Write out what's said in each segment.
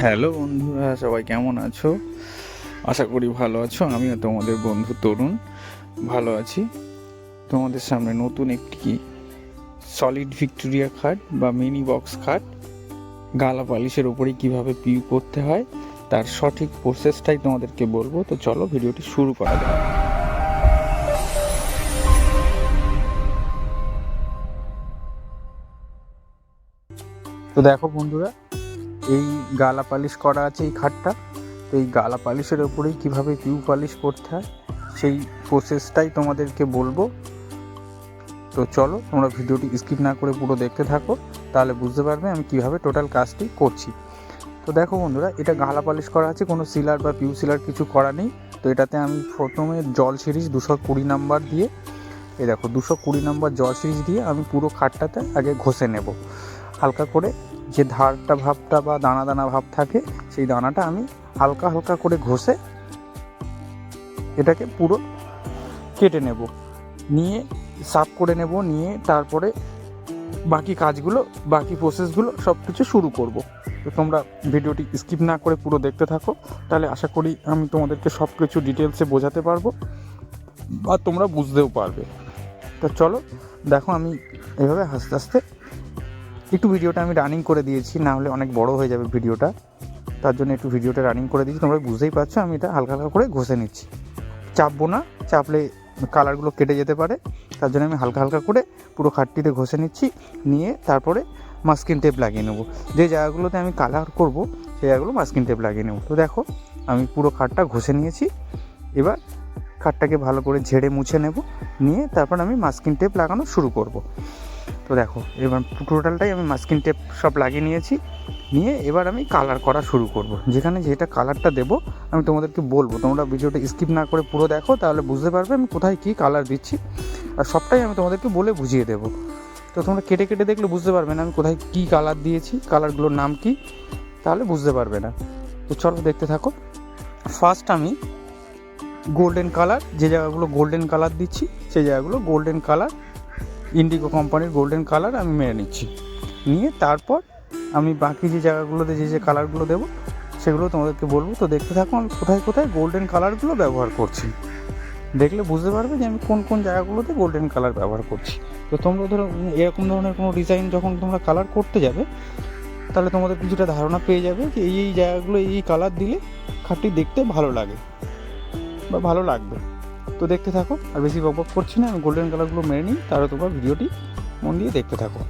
Hello বন্ধুরা, সবাই কেমন আছো? আশা করি ভালো আছো। আমিও তোমাদের বন্ধু তরুণ ভালো আছি। তোমাদের সামনে নতুন একটি সলিড ভিক্টোরিয়া খাট বা মিনি বক্স খাট গালা পালিশের ওপরেই কীভাবে পিউ করতে হয় তার সঠিক প্রসেসটাই তোমাদেরকে বলবো। তো চলো ভিডিওটি শুরু করা যাক। তো দেখো বন্ধুরা, এই গালা পালিশ করা আছে এই খাটটা। তো এই গালা পালিশের ওপরেই কীভাবে পিউ পালিশ করতে হয় সেই প্রসেসটাই তোমাদেরকে বলবো। তো চলো তোমরা ভিডিওটি স্কিপ না করে পুরো দেখতে থাকো, তাহলে বুঝতে পারবে আমি কীভাবে টোটাল কাজটি করছি। তো দেখো বন্ধুরা, এটা গালা পালিশ করা আছে, কোনো সিলার বা পিউ সিলার কিছু করা নেই। তো এটাতে আমি প্রথমে জল সিরিজ 220 নাম্বার দিয়ে, এই দেখো 220 নাম্বার জল সিরিজ দিয়ে আমি পুরো খাটটাতে আগে ঘষে নেব হালকা করে। যে ধারটা ভাবটা বা দানা দানা ভাব থাকে সেই দানাটা আমি হালকা হালকা করে ঘষে এটাকে পুরো কেটে নেব, নিয়ে সাফ করে নেব, নিয়ে তারপরে বাকি কাজগুলো বাকি প্রসেসগুলো সব কিছু শুরু করব। তো তোমরা ভিডিওটি স্কিপ না করে পুরো দেখতে থাকো, তাহলে আশা করি আমি তোমাদেরকে সব কিছু ডিটেলসে বোঝাতে পারবো বা তোমরা বুঝতেও পারবে। তো চলো দেখো, আমি এভাবে আস্তে আস্তে একটু ভিডিওটা আমি রানিং করে দিয়েছি, না হলে অনেক বড় হয়ে যাবে ভিডিওটা, তার জন্য একটু ভিডিওটা রানিং করে দিয়েছি। তোমরা বুঝতেই পারছো আমি এটা হালকা হালকা করে ঘষে নিচ্ছি, চাপবো না, চাপলে কালারগুলো কেটে যেতে পারে, তার জন্য আমি হালকা হালকা করে পুরো খাটটিতে ঘষে নিচ্ছি। নিয়ে তারপরে মাস্কিং টেপ লাগিয়ে নেবো, যে জায়গাগুলোতে আমি কালার করব সেই জায়গাগুলো মাস্কিং টেপ লাগিয়ে নেবো। তো দেখো আমি পুরো খাটটা ঘষে নিয়েছি, এবার খাটটাকে ভালো করে ঝেড়ে মুছে নেব, নিয়ে তারপর আমি মাস্কিং টেপ লাগানো শুরু করব। তো দেখো এবার টোটালটাই আমি মাস্কিং টেপ সব লাগিয়ে নিয়েছি, নিয়ে এবার আমি কালার করা শুরু করব। যেখানে যেটা কালারটা দেবো আমি তোমাদেরকে বলবো, তোমরা ভিডিওটা স্কিপ না করে পুরো দেখো, তাহলে বুঝতে পারবে আমি কোথায় কী কালার দিচ্ছি, আর সবটাই আমি তোমাদেরকে বলে বুঝিয়ে দেবো। তো তোমরা কেটে কেটে দেখলে বুঝতে পারবে না আমি কোথায় কী কালার দিয়েছি, কালারগুলোর নাম কী, তাহলে বুঝতে পারবে না। তো চলো দেখতে থাকো। ফার্স্ট আমি গোল্ডেন কালার, যে জায়গাগুলো গোল্ডেন কালার দিচ্ছি সেই জায়গাগুলো গোল্ডেন কালার, ইন্ডিগো কোম্পানির গোল্ডেন কালার আমি মেরে নিচ্ছি। নিয়ে তারপর আমি বাকি যে জায়গাগুলোতে যে যে কালারগুলো দেবো সেগুলো তোমাদেরকে বলবো। তো দেখতে থাকো আমি কোথায় কোথায় গোল্ডেন কালারগুলো ব্যবহার করছি, দেখলে বুঝতে পারবে যে আমি কোন কোন জায়গাগুলোতে গোল্ডেন কালার ব্যবহার করছি। তো তোমরা ধরো এরকম ধরনের কোনো ডিজাইন যখন তোমরা কালার করতে যাবে, তাহলে তোমাদের কিছুটা ধারণা পেয়ে যাবে যে এই এই জায়গাগুলো এই কালার দিলে খাটটি দেখতে ভালো লাগে বা ভালো লাগবে। তো দেখতে থাকো, আর বেশি বকবক করছি না, আমি গোল্ডেন কালারগুলো মেরে নিই, তাহলে তোমরা ভিডিওটি মন দিয়ে দেখতে থাকো।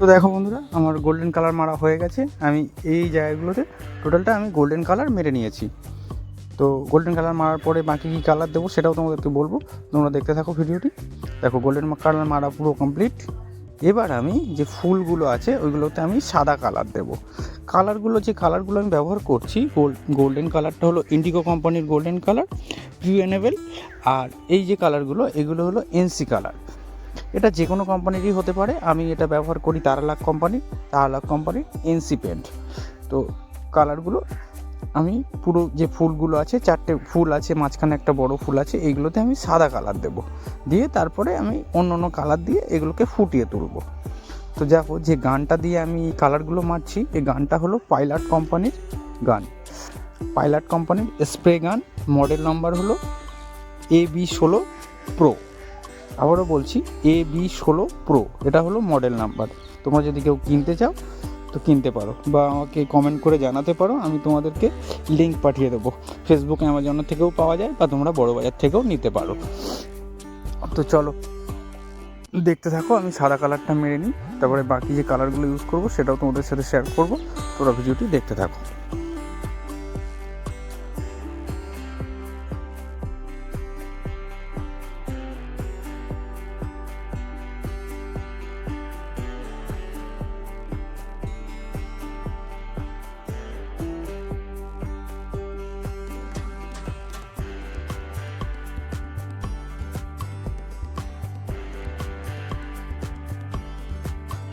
তো দেখো বন্ধুরা, আমার গোল্ডেন কালার মারা হয়ে গেছে। আমি এই জায়গাগুলোতে টোটালটা আমি গোল্ডেন কালার মেরে নিয়েছি। তো গোল্ডেন কালার মারার পরে বাকি কী কালার দেবো সেটাও তোমাদেরকে বলবো, তোমরা দেখতে থাকো ভিডিওটি। দেখো গোল্ডেন কালার মারা পুরো কমপ্লিট, এবার আমি যে ফুলগুলো আছে ওইগুলোতে আমি সাদা কালার দেবো। যে কালারগুলো আমি ব্যবহার করছি, গোল্ডেন কালারটা হলো ইন্ডিগো কোম্পানির গোল্ডেন কালার, প্রিউএনেবেল। আর এই যে কালারগুলো এগুলো হলো এনসি কালার। এটা যে কোনো কোম্পানিরই হতে পারে, আমি এটা ব্যবহার করি তারালাক কোম্পানির এনসি পেন্ট। তো কালারগুলো আমি পুরো যে ফুলগুলো আছে, 4টে ফুল আছে, মাঝখানে একটা বড় ফুল আছে, এইগুলোতে আমি সাদা কালার দেবো, দিয়ে তারপরে আমি অন্য কালার দিয়ে এগুলোকে ফুটিয়ে তুলবো। তো দেখো যে গানটা দিয়ে আমি কালারগুলো মারছি, এই গানটা হলো পাইলট কোম্পানির গান, পাইলট কোম্পানির স্প্রে গান। মডেল নাম্বার হলো AB16 প্রো। আবারও বলছি AB16 প্রো, এটা হলো মডেল নাম্বার। তোমরা যদি কেউ কিনতে চাও তো কিনতে পারো, বা আমাকে কমেন্ট করে জানাতে পারো, আমি তোমাদেরকে লিঙ্ক পাঠিয়ে দেবো। ফেসবুক, অ্যামাজনের থেকেও পাওয়া যায়, বা তোমরা বড় বাজার থেকেও নিতে পারো। তো চলো দেখতে থাকো, আমি সাদা কালারটা মেরে নিই, তারপরে বাকি যে কালারগুলো ইউজ করবো সেটাও তোমাদের সাথে শেয়ার করবো। তোমরা ভিডিওটি দেখতে থাকো।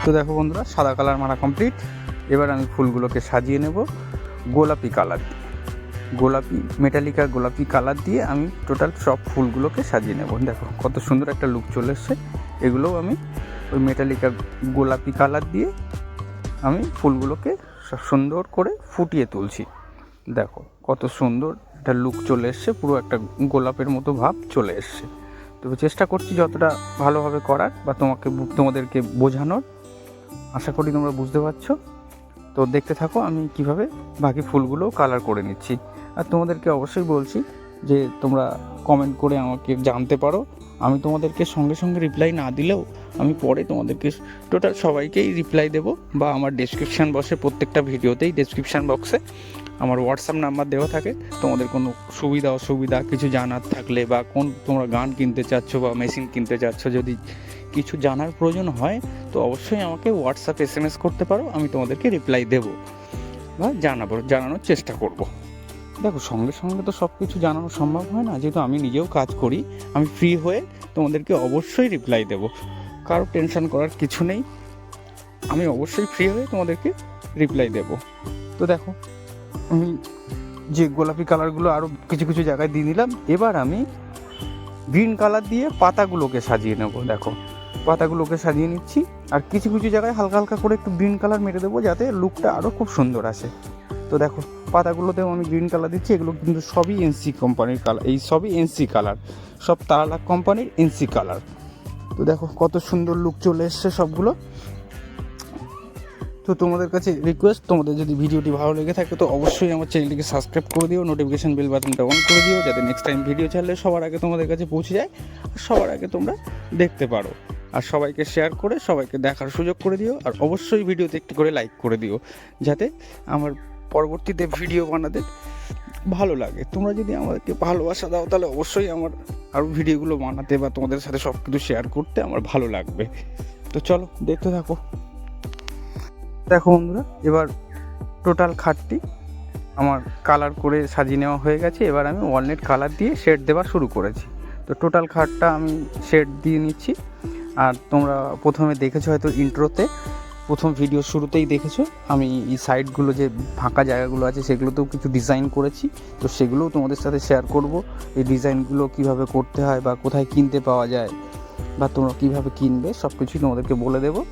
তো দেখো বন্ধুরা, সাদা কালার মারা কমপ্লিট। এবার আমি ফুলগুলোকে সাজিয়ে নেব গোলাপি কালার দিয়ে, মেটালিকা গোলাপি কালার দিয়ে আমি টোটাল সব ফুলগুলোকে সাজিয়ে নেব। দেখো কত সুন্দর একটা লুক চলে এসছে। এগুলোও আমি ওই মেটালিকা গোলাপি কালার দিয়ে আমি ফুলগুলোকে সুন্দর করে ফুটিয়ে তুলছি। দেখো কত সুন্দর একটা লুক চলে এসছে, পুরো একটা গোলাপের মতো ভাব চলে এসছে। তবে চেষ্টা করছি যতটা ভালোভাবে করার, বা তোমাদেরকে বোঝানোর। আশা করি তোমরা বুঝতে পারছো। তো দেখতে থাকো আমি কিভাবে বাকি ফুলগুলো কালার করে নিচ্ছি। আর তোমাদেরকে অবশ্যই বলছি যে তোমরা কমেন্ট করে আমাকে জানতে পারো। আমি তোমাদেরকে সঙ্গে সঙ্গে রিপ্লাই না দিলেও আমি পরে তোমাদেরকে টোটাল সবাইকেই রিপ্লাই দেবো, বা আমার ডেসক্রিপশান বক্সে, প্রত্যেকটা ভিডিওতেই ডেসক্রিপশান বক্সে আমার হোয়াটসঅ্যাপ নাম্বার দেওয়া থাকে। তোমাদের কোনো সুবিধা অসুবিধা কিছু জানার থাকলে, বা তোমরা গান কিনতে চাচ্ছ বা মেশিন কিনতে চাচ্ছ, যদি কিছু জানার প্রয়োজন হয় তো অবশ্যই আমাকে হোয়াটসঅ্যাপ SMS করতে পারো। আমি তোমাদেরকে রিপ্লাই দেবো বা জানানোর চেষ্টা করব। দেখো সঙ্গে সঙ্গে তো সব কিছু জানানো সম্ভব হয় না, যেহেতু আমি নিজেও কাজ করি। আমি ফ্রি হয়ে তোমাদেরকে অবশ্যই রিপ্লাই দেবো, কারো টেনশন করার কিছু নেই। আমি অবশ্যই ফ্রি হয়ে তোমাদেরকে রিপ্লাই দেবো। তো দেখো আমি যে গোলাপি কালারগুলো আরও কিছু জায়গায় দিয়ে দিলাম। এবার আমি গ্রিন কালার দিয়ে পাতাগুলোকে সাজিয়ে নেব। দেখো পাতাগুলোকে সাজিয়ে নিচ্ছি, আর কিছু জায়গায় হালকা হালকা করে একটু গ্রিন কালার মেরে দেবো, যাতে লুকটা আরও খুব সুন্দর আসে। তো দেখো পাতাগুলোতেও আমি গ্রিন কালার দিচ্ছি। এগুলো কিন্তু সবই এনসি কোম্পানির কালার, এই সবই এনসি কালার, সব তারালাক কোম্পানির এনসি কালার। তো দেখো কত সুন্দর লুক চলে এসছে সবগুলো। তো তোমাদের কাছে রিকোয়েস্ট, তোমাদের যদি ভিডিওটি ভালো লেগে থাকে তো অবশ্যই আমার চ্যানেলটিকে সাবস্ক্রাইব করে দিও, নোটিফিকেশান বেল বাটনটা অন করে দিও, যাতে নেক্সট টাইম ভিডিও ছাড়লে সবার আগে তোমাদের কাছে পৌঁছে যায়, আর সবার আগে তোমরা দেখতে পারো। আর সবাইকে শেয়ার করে সবাইকে দেখার সুযোগ করে দিও, আর অবশ্যই ভিডিওতে একটি করে লাইক করে দিও, যাতে আমার পরবর্তীতে ভিডিও বানাতে ভালো লাগে। তোমরা যদি আমাদেরকে ভালোবাসা দাও তাহলে অবশ্যই আমার আরও ভিডিওগুলো বানাতে বা তোমাদের সাথে সব কিছু শেয়ার করতে আমার ভালো লাগবে। তো চলো দেখতে থাকো। দেখো বন্ধুরা, এবার টোটাল খাটটি আমার কালার করে সাজিয়ে নেওয়া হয়ে গেছে। এবার আমি ওয়ালনাট কালার দিয়ে শেড দেওয়া শুরু করেছি। তো টোটাল খাটটা আমি শেড দিয়ে নিচ্ছি। আর তোমরা প্রথমে দেখেছো হয়তো ইন্ট্রোতে, প্রথম ভিডিও শুরুতেই দেখেছো আমি এই সাইডগুলো যে ফাঁকা জায়গাগুলো আছে সেগুলোতেও কিছু ডিজাইন করেছি। তো সেগুলোও তোমাদের সাথে শেয়ার করব, এই ডিজাইনগুলো কীভাবে করতে হয় বা কোথায় কিনতে পাওয়া যায় বা তোমরা কীভাবে কিনবে সব কিছুই তোমাদেরকে বলে দেবো।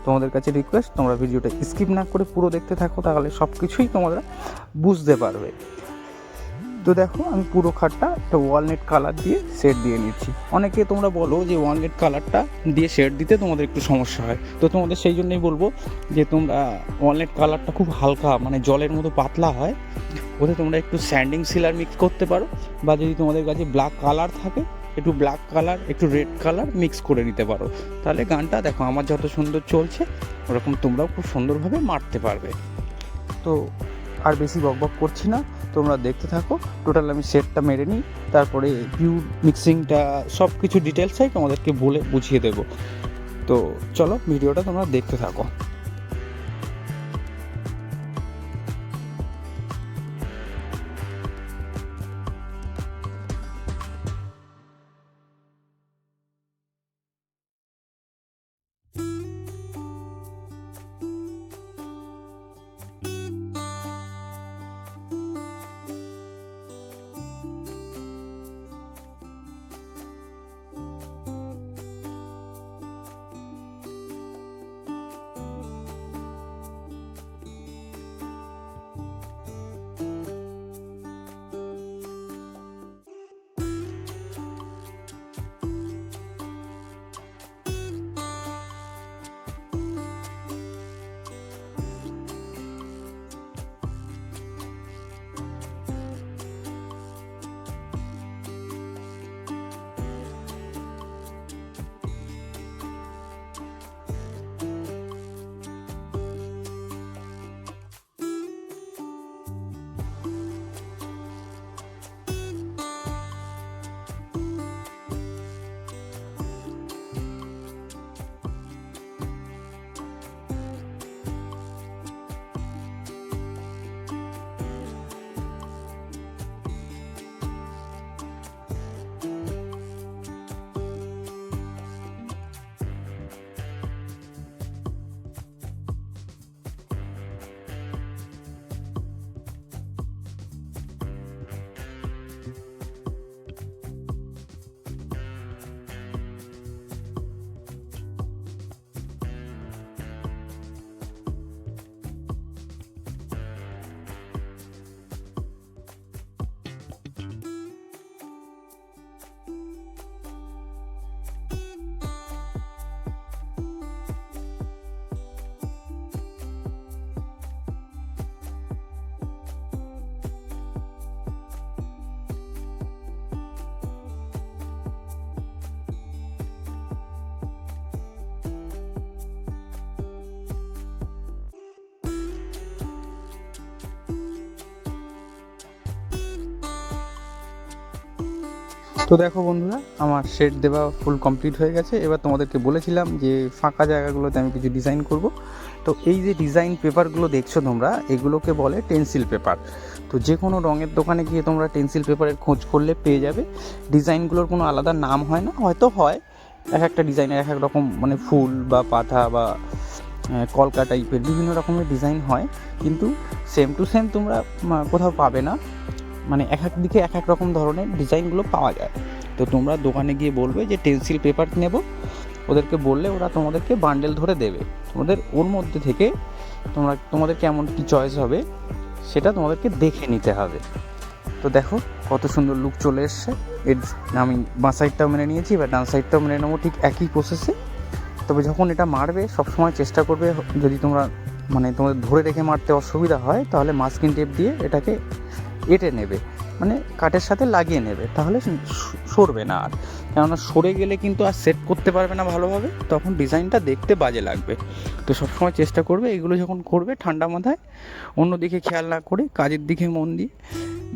তোমাদের কাছে রিকোয়েস্ট, তোমরা ভিডিওটা স্কিপ না করে পুরো দেখতে থাকো, তাহলে সব কিছুই তোমরা বুঝতে পারবে। তো দেখো আমি পুরো খাটটা একটা ওয়ালনাট কালার দিয়ে শেড দিয়ে নিচ্ছি। অনেকে তোমরা বলো যে ওয়ালনাট কালারটা দিয়ে শেড দিতে তোমাদের একটু সমস্যা হয়, তো তোমাদের সেই জন্যই বলবো যে তোমরা ওয়ালনাট কালারটা খুব হালকা, মানে জলের মতো পাতলা হয়, ওতে তোমরা একটু স্যান্ডিং সিলার মিক্স করতে পারো, বা যদি তোমাদের কাছে ব্ল্যাক কালার থাকে একটু ব্ল্যাক কালার একটু রেড কালার মিক্স করে নিতে পারো। তাহলে গানটা দেখো আমার যত সুন্দর চলছে ওরকম তোমরাও খুব সুন্দরভাবে মারতে পারবে। তো আর বেশি বকবক করছি না, তোমরা দেখতে থাকো। টোটাল আমি সেটটা মেরে নিই, তারপরে পিউর মিক্সিংটা সব কিছু ডিটেলসটাই তোমাদেরকে বলে বুঝিয়ে দেবো। তো চলো ভিডিওটা তোমরা দেখতে থাকো। তো দেখো বন্ধুরা, আমার শেড দেওয়া ফুল কমপ্লিট হয়ে গেছে। এবার তোমাদেরকে বলেছিলাম যে ফাঁকা জায়গাগুলোতে আমি কিছু ডিজাইন করব। তো এই যে ডিজাইন পেপারগুলো দেখছো তোমরা, এগুলোকে বলে টেন্সিল পেপার। তো যে কোনো রঙের দোকানে গিয়ে তোমরা টেন্সিল পেপারের খোঁজ করলে পেয়ে যাবে। ডিজাইনগুলোর কোনো আলাদা নাম হয় না, হয়তো হয় এক একটা ডিজাইনের এক এক রকম, মানে ফুল বা পাতা বা কলকা টাইপের বিভিন্ন রকমের ডিজাইন হয়, কিন্তু সেম টু সেম তোমরা কোথাও পাবে না। মানে এক এক দিকে এক এক রকম ধরনের ডিজাইনগুলো পাওয়া যায়। তো তোমরা দোকানে গিয়ে বলবে যে টেন্সিল পেপার নেব, ওদেরকে বললে ওরা তোমাদেরকে বান্ডেল ধরে দেবে। ওর মধ্যে থেকে তোমাদের কেমন কী চয়েস হবে সেটা তোমাদেরকে দেখে নিতে হবে। তো দেখো কত সুন্দর লুক চলে এসছে। আমি বাঁ সাইডটাও মেনে নিয়েছি, এবার ডান সাইডটাও মেনে নেবো ঠিক একই প্রসেসে। তবে যখন এটা মারবে সবসময় চেষ্টা করবে, যদি তোমাদের ধরে রেখে মারতে অসুবিধা হয় তাহলে মাস্কিং টেপ দিয়ে এটাকে এঁটে নেবে, মানে কাঠের সাথে লাগিয়ে নেবে, তাহলে সরবে না। আর কেননা সরে গেলে কিন্তু আর সেট করতে পারবে না ভালোভাবে, তখন ডিজাইনটা দেখতে বাজে লাগবে। তো সবসময় চেষ্টা করবে এগুলো যখন করবে ঠান্ডা মাথায়, অন্যদিকে খেয়াল না করে কাজের দিকে মন দিয়ে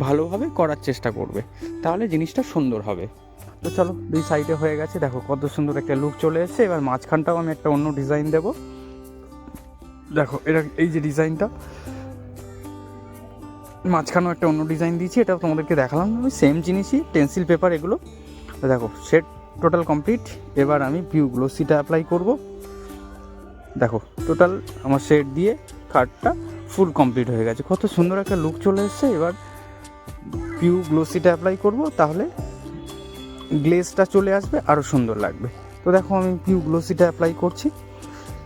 ভালোভাবে করার চেষ্টা করবে, তাহলে জিনিসটা সুন্দর হবে। তো চলো, দুই সাইডে হয়ে গেছে, দেখো কত সুন্দর একটা লুক চলে এসেছে। এবার মাঝখানটাও আমি একটা অন্য ডিজাইন দেবো। দেখো এই যে ডিজাইনটা, মাঝখানেও একটা অন্য ডিজাইন দিয়েছি, এটাও তোমাদেরকে দেখালাম। আমি সেম জিনিসই, টেন্সিল পেপার এগুলো। দেখো শেড টোটাল কমপ্লিট। এবার আমি পিউ গ্লোসিটা অ্যাপ্লাই করব। দেখো টোটাল আমার শেড দিয়ে কার্ডটা ফুল কমপ্লিট হয়ে গেছে, কত সুন্দর একটা লুক চলে এসছে। এবার পিউ গ্লোসিটা অ্যাপ্লাই করব, তাহলে গ্লেজটা চলে আসবে, আরও সুন্দর লাগবে। তো দেখো আমি পিউ গ্লোসিটা অ্যাপ্লাই করছি।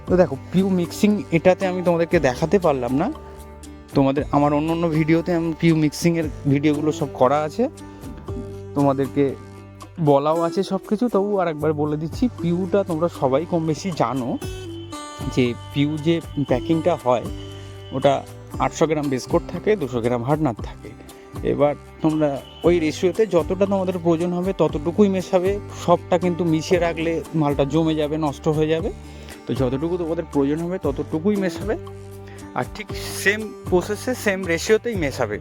তো দেখো পিউ মিক্সিং এটাতে আমি তোমাদেরকে দেখাতে পারলাম না, আমার অন্য ভিডিওতে আমি পিউ মিক্সিংয়ের ভিডিওগুলো সব করা আছে, তোমাদেরকে বলাও আছে সব কিছু। তবু আর একবার বলে দিচ্ছি, পিউটা তোমরা সবাই কম বেশি জানো যে পিউ যে প্যাকিংটা হয় ওটা 800 গ্রাম বিস্কুট থাকে, 200 গ্রাম হার্ডনার থাকে। এবার তোমরা ওই রেশিওতে যতটা তোমাদের প্রয়োজন হবে ততটুকুই মেশাবে। সবটা কিন্তু মিশিয়ে রাখলে মালটা জমে যাবে, নষ্ট হয়ে যাবে। তো যতটুকু তোমাদের প্রয়োজন হবে ততটুকুই মেশাবে, আর ঠিক সেম প্রসেসে সেম রেশিওতেই মেশাবে।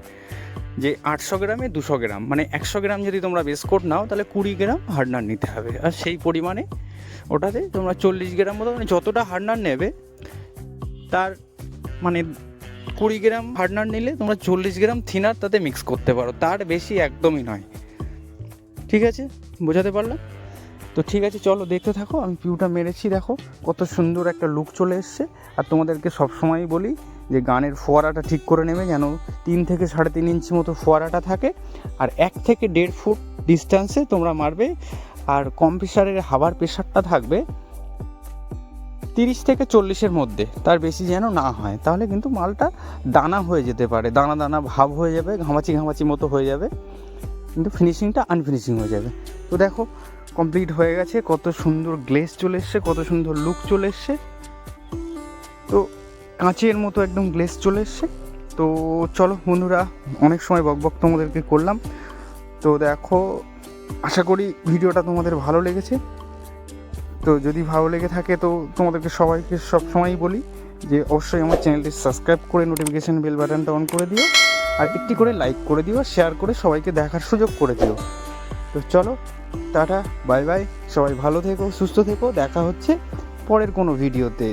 যে 800 গ্রামে 200 গ্রাম, মানে 100 গ্রাম যদি তোমরা বেস কোট নাও তাহলে 20 গ্রাম হার্ডনার নিতে হবে। আর সেই পরিমাণে ওটাতে তোমরা 40 গ্রাম মতো, মানে যতটা হার্ডনার নেবে তার মানে 20 গ্রাম হার্ডনার নিলে তোমরা 40 গ্রাম থিনার তাতে মিক্স করতে পারো, তার বেশি একদমই নয়। ঠিক আছে, বোঝাতে পারলাম তো? ঠিক আছে, চলো দেখতে থাকো। আমি পিউটা মেরেছি, দেখো কত সুন্দর একটা লুক চলে এসছে। আর তোমাদেরকে সবসময়ই বলি যে গানের ফোয়ারাটা ঠিক করে নেবে, যেন 3 থেকে 3.5 ইঞ্চি মতো ফোয়ারাটা থাকে। আর 1 থেকে 1.5 ফুট ডিস্ট্যান্সে তোমরা মারবে। আর কম্প্রেসারের হাওয়ার প্রেশারটা থাকবে 30 থেকে 40-এর মধ্যে, তার বেশি যেন না হয়, তাহলে কিন্তু মালটা দানা হয়ে যেতে পারে, দানা দানা ভাব হয়ে যাবে, ঘামাচি ঘামাচি মতো হয়ে যাবে, কিন্তু ফিনিশিংটা আনফিনিশিং হয়ে যাবে। তো দেখো কমপ্লিট হয়ে গেছে, কত সুন্দর গ্লেজ চলে এসছে, কত সুন্দর লুক চলে এসছে। তো কাঁচের মতো একদম গ্লেজ চলে এসছে। তো চলো বন্ধুরা, অনেক সময় বকবক তোমাদেরকে করলাম। তো দেখো, আশা করি ভিডিওটা তোমাদের ভালো লেগেছে। তো যদি ভালো লেগে থাকে তো তোমাদেরকে সবাইকে সবসময়ই বলি যে অবশ্যই আমার চ্যানেলটি সাবস্ক্রাইব করে নোটিফিকেশান বেল বাটনটা অন করে দিও, আর একটি করে লাইক করে দিও, শেয়ার করে সবাইকে দেখার সুযোগ করে দিও। তো চলো, টাটা, বাই বাই, সবাই ভালো থেকো, সুস্থ থেকো, দেখা হচ্ছে পরের কোনো ভিডিওতে।